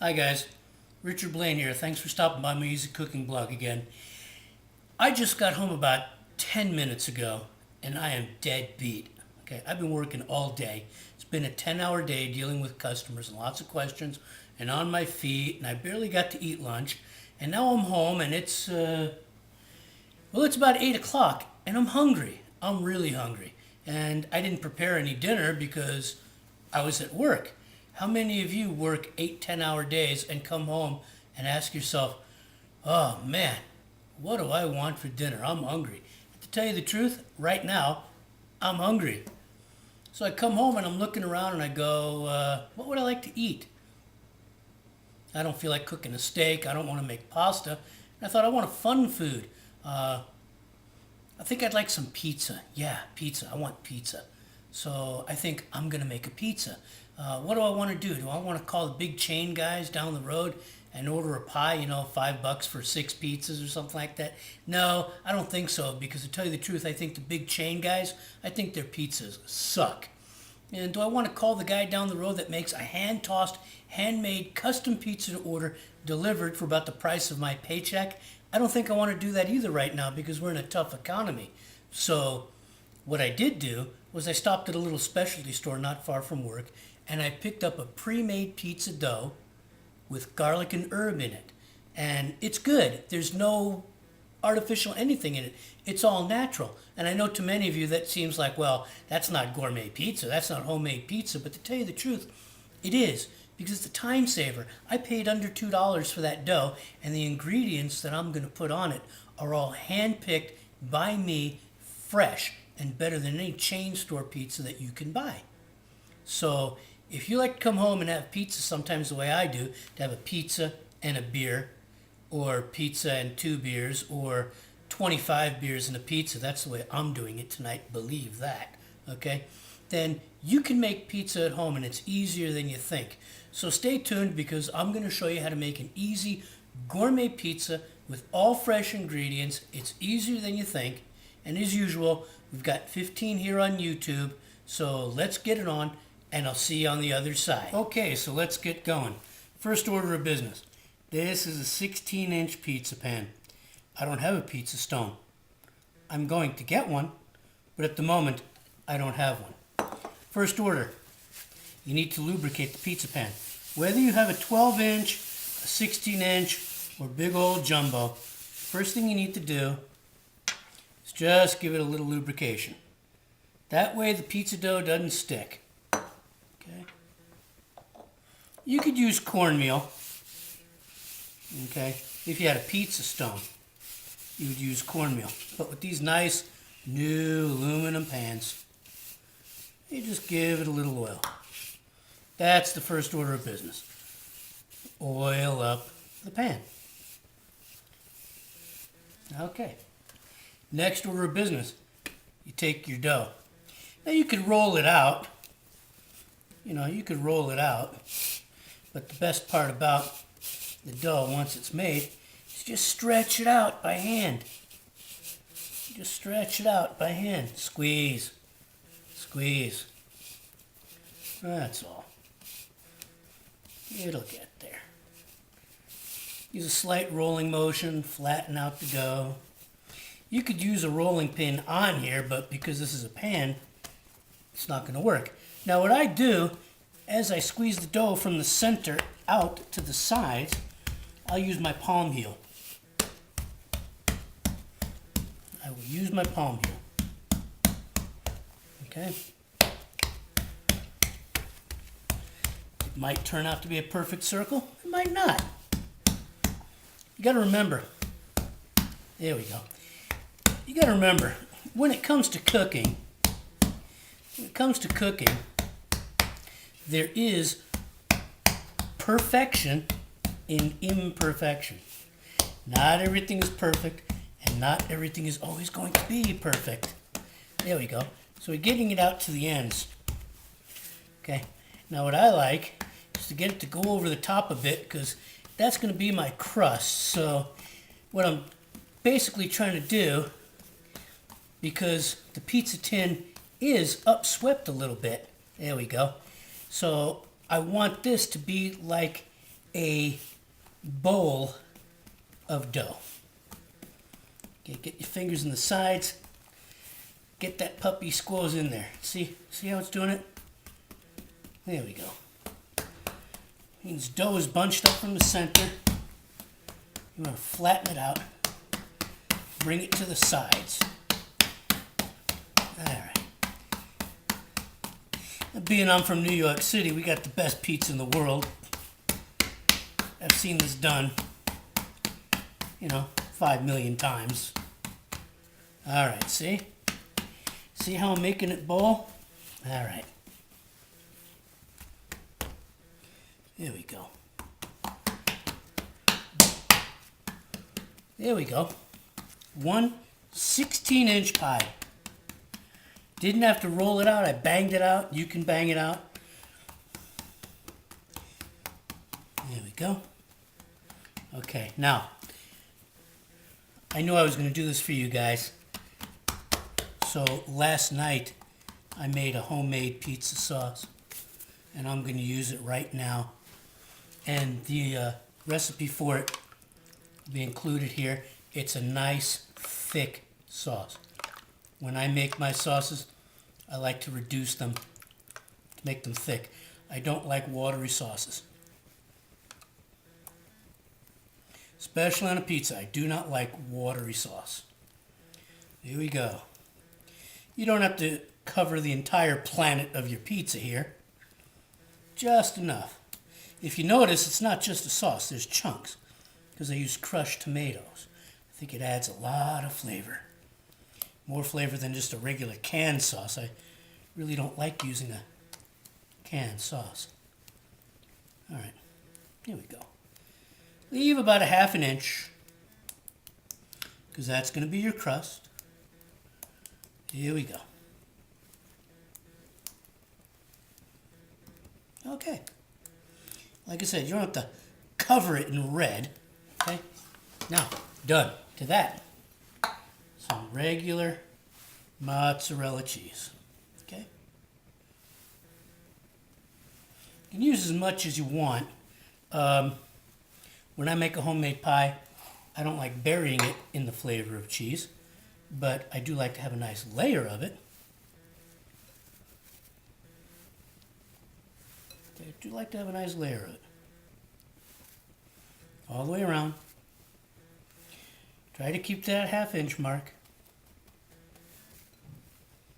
Hi guys, Richard Blaine here. Thanks for stopping by my Easy Cooking blog again. I just got home about 10 minutes ago and I am dead beat. Okay, I've been working all day. It's been a 10-hour day dealing with customers and lots of questions and on my feet, and I barely got to eat lunch. And now I'm home and it's about 8 o'clock and I'm hungry. I'm really hungry. And I didn't prepare any dinner because I was at work. How many of you work 8, 10-hour days and come home and ask yourself, oh man, what do I want for dinner? I'm hungry. And to tell you the truth, right now, I'm hungry. So I come home and I'm looking around and I go, what would I like to eat? I don't feel like cooking a steak. I don't want to make pasta. And I thought I want a fun food. I think I'd like some pizza. Yeah, pizza. I want pizza. So I think I'm going to make a pizza. What do I want to do? Do I want to call the big chain guys down the road and order a pie, $5 for 6 pizzas or something like that? No, I don't think so, because to tell you the truth, I think the big chain guys, I think their pizzas suck. And do I want to call the guy down the road that makes a hand-tossed, handmade, custom pizza to order delivered for about the price of my paycheck? I don't think I want to do that either right now because we're in a tough economy. So what I did do was I stopped at a little specialty store not far from work and I picked up a pre-made pizza dough with garlic and herb in it. And it's good. There's no artificial anything in it. It's all natural. And I know to many of you that seems like, well, that's not gourmet pizza. That's not homemade pizza. But to tell you the truth, it is, because it's a time saver. I paid under $2 for that dough, and the ingredients that I'm going to put on it are all hand-picked by me, fresh, and better than any chain store pizza that you can buy. So if you like to come home and have pizza sometimes the way I do, to have a pizza and a beer, or pizza and 2 beers, or 25 beers and a pizza, that's the way I'm doing it tonight, believe that, okay? Then you can make pizza at home and it's easier than you think. So stay tuned because I'm going to show you how to make an easy gourmet pizza with all fresh ingredients. It's easier than you think. And as usual, we've got 15 here on YouTube. So let's get it on and I'll see you on the other side. Okay, so let's get going. First order of business. This is a 16-inch pizza pan. I don't have a pizza stone. I'm going to get one, but at the moment, I don't have one. First order, you need to lubricate the pizza pan. Whether you have a 12-inch, a 16-inch, or big old jumbo, first thing you need to do is just give it a little lubrication. That way the pizza dough doesn't stick. Okay. You could use cornmeal. Okay. If you had a pizza stone, you would use cornmeal. But with these nice new aluminum pans, you just give it a little oil. That's the first order of business. Oil up the pan. Okay. Next order of business, you take your dough. Now you could roll it out. You could roll it out. But the best part about the dough, once it's made, is just stretch it out by hand. Just stretch it out by hand. Squeeze. Squeeze. That's all. It'll get there. Use a slight rolling motion, flatten out the dough. You could use a rolling pin on here, but because this is a pan, it's not going to work. Now what I do, as I squeeze the dough from the center out to the sides, I'll use my palm heel. I will use my palm heel. Okay? It might turn out to be a perfect circle. It might not. You got to remember. There we go. You got to remember, when it comes to cooking, there is perfection in imperfection. Not everything is perfect, and not everything is always going to be perfect. There we go. So we're getting it out to the ends. Okay. Now what I like is to get it to go over the top a bit, because that's going to be my crust. So what I'm basically trying to do, because the pizza tin is upswept a little bit. There we go. So I want this to be like a bowl of dough. Okay, get your fingers in the sides. Get that puppy squoze in there. See how it's doing it? There we go. Means dough is bunched up from the center. You want to flatten it out. Bring it to the sides. All right. Being I'm from New York City, we got the best pizza in the world. I've seen this done, 5 million times. All right, see? See how I'm making it bowl? All right. There we go. There we go. One 16-inch pie. Didn't have to roll it out. I banged it out. You can bang it out. There we go. Okay, now, I knew I was going to do this for you guys. So last night, I made a homemade pizza sauce. And I'm going to use it right now. And the recipe for it will be included here. It's a nice, thick sauce. When I make my sauces, I like to reduce them to make them thick. I don't like watery sauces. Especially on a pizza, I do not like watery sauce. Here we go. You don't have to cover the entire planet of your pizza here. Just enough. If you notice, it's not just a sauce, there's chunks. Because I use crushed tomatoes. I think it adds a lot of flavor. More flavor than just a regular canned sauce. I really don't like using a canned sauce. All right, here we go. Leave about a 1/2 inch, because that's going to be your crust. Here we go. Okay. Like I said, you don't have to cover it in red. Okay? Now, done. To that, some regular mozzarella cheese. Okay? You can use as much as you want. When I make a homemade pie, I don't like burying it in the flavor of cheese, but I do like to have a nice layer of it. I do like to have a nice layer of it. All the way around. Try to keep that 1/2 inch mark,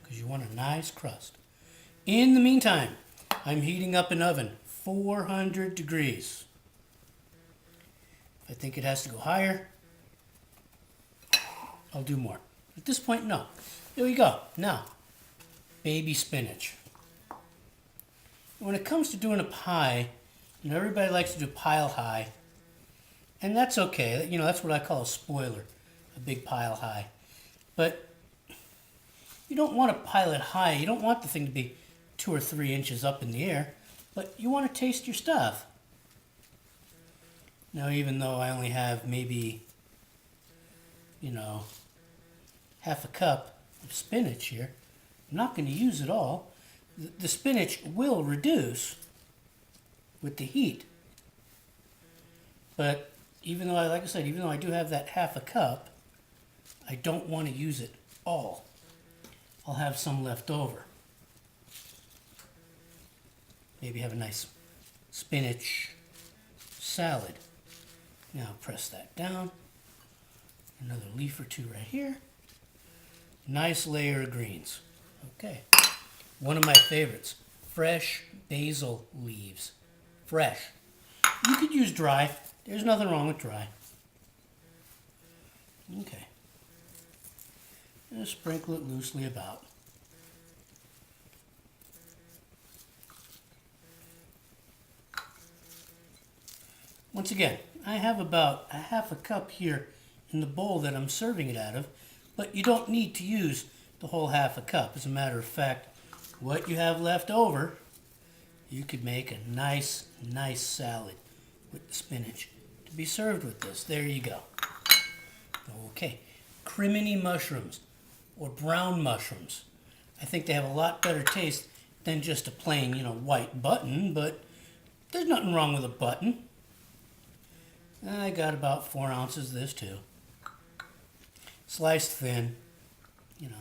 because you want a nice crust. In the meantime, I'm heating up an oven, 400 degrees. If I think it has to go higher, I'll do more. At this point, no. There we go. Now, baby spinach. When it comes to doing a pie, everybody likes to do pile high. And that's okay. That's what I call a spoiler, a big pile high. But you don't want to pile it high. You don't want the thing to be 2 or 3 inches up in the air. But you want to taste your stuff. Now, even though I only have maybe, 1/2 cup of spinach here, I'm not going to use it all. The spinach will reduce with the heat. But even though like I said, even though I do have that 1/2 cup, I don't want to use it all. I'll have some left over. Maybe have a nice spinach salad. Now press that down. Another leaf or two right here. Nice layer of greens. Okay. One of my favorites, fresh basil leaves. Fresh. You could use dry. There's nothing wrong with dry. Okay. Just sprinkle it loosely about. Once again, I have about a 1/2 cup here in the bowl that I'm serving it out of, but you don't need to use the whole 1/2 cup. As a matter of fact, what you have left over, you could make a nice salad with the spinach to be served with this. There you go. Okay, crimini mushrooms or brown mushrooms. I think they have a lot better taste than just a plain, white button, but there's nothing wrong with a button. I got about 4 ounces of this too. Sliced thin, you know.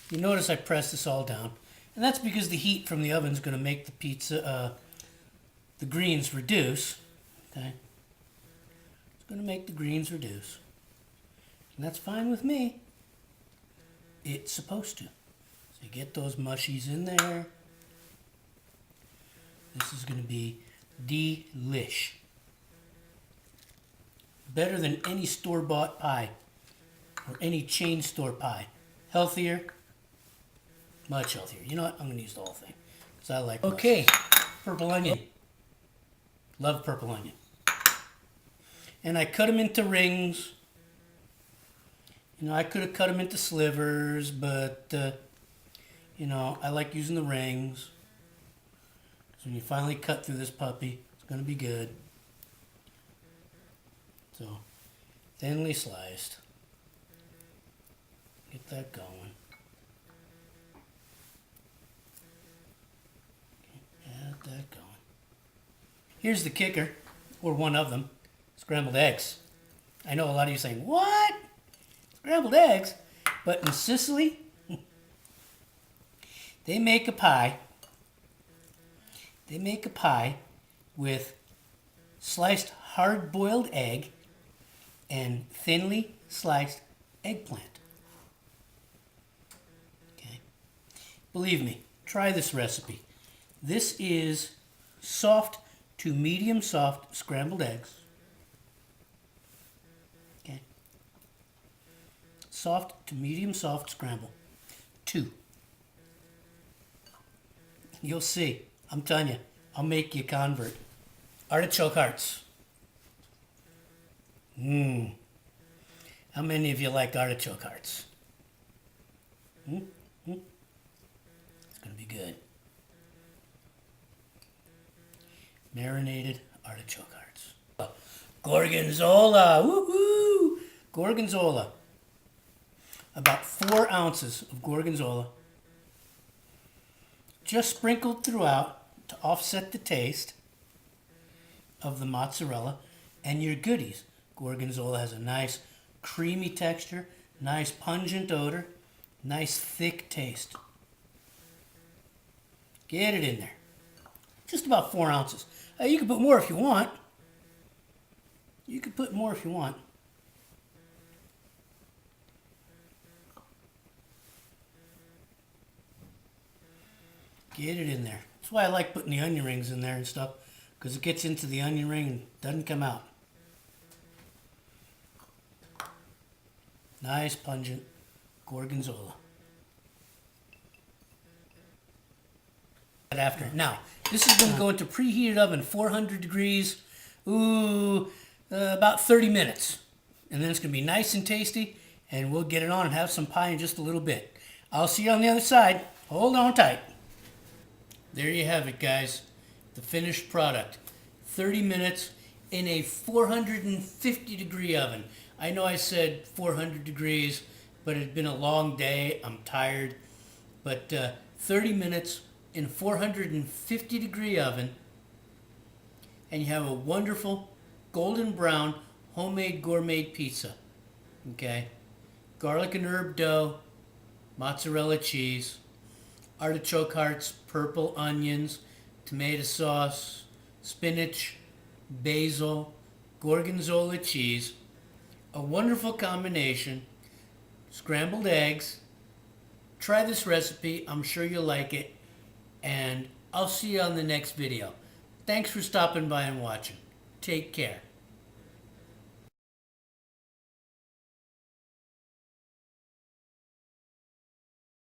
You notice I press this all down. And that's because the heat from the oven is going to make the pizza, the greens reduce. Okay? It's going to make the greens reduce. And that's fine with me. It's supposed to. So you get those mushies in there. This is going to be delish. Better than any store-bought pie or any chain store pie. Healthier, much healthier. You know what? I'm going to use the whole thing because I like mushies. Okay, purple onion. Love purple onion. And I cut them into rings. You know, I could have cut them into slivers, but, you know, I like using the rings. So when you finally cut through this puppy, it's going to be good. So, thinly sliced. Get that going. Get that going. Here's the kicker, or one of them, scrambled eggs. I know a lot of you saying, what? Scrambled eggs? But in Sicily, they make a pie. They make a pie with sliced hard-boiled egg and thinly sliced eggplant. Okay. Believe me, try this recipe. This is soft to medium soft scrambled eggs. Okay. Soft to medium soft scramble. 2. You'll see. I'm telling you, I'll make you a convert. Artichoke hearts. How many of you like artichoke hearts? It's going to be good. Marinated artichoke hearts. Gorgonzola. Woohoo! Gorgonzola. About 4 ounces of gorgonzola. Just sprinkled throughout to offset the taste of the mozzarella and your goodies. Gorgonzola has a nice creamy texture, nice pungent odor, nice thick taste. Get it in there. Just about 4 ounces. You can put more if you want. You can put more if you want. Get it in there. That's why I like putting the onion rings in there and stuff, because it gets into the onion ring and doesn't come out. Nice pungent gorgonzola. After. Now, this is going to go into preheated oven, 400 degrees, about 30 minutes. And then it's going to be nice and tasty, and we'll get it on and have some pie in just a little bit. I'll see you on the other side. Hold on tight. There you have it, guys. The finished product. 30 minutes in a 450 degree oven. I know I said 400 degrees, but it's been a long day. I'm tired. But 30 minutes in a 450 degree oven, and you have a wonderful golden brown homemade gourmet pizza. Okay? Garlic and herb dough, mozzarella cheese, artichoke hearts, purple onions, tomato sauce, spinach, basil, gorgonzola cheese, a wonderful combination, scrambled eggs. Try this recipe. I'm sure you'll like it. And I'll see you on the next video. Thanks for stopping by and watching. Take care.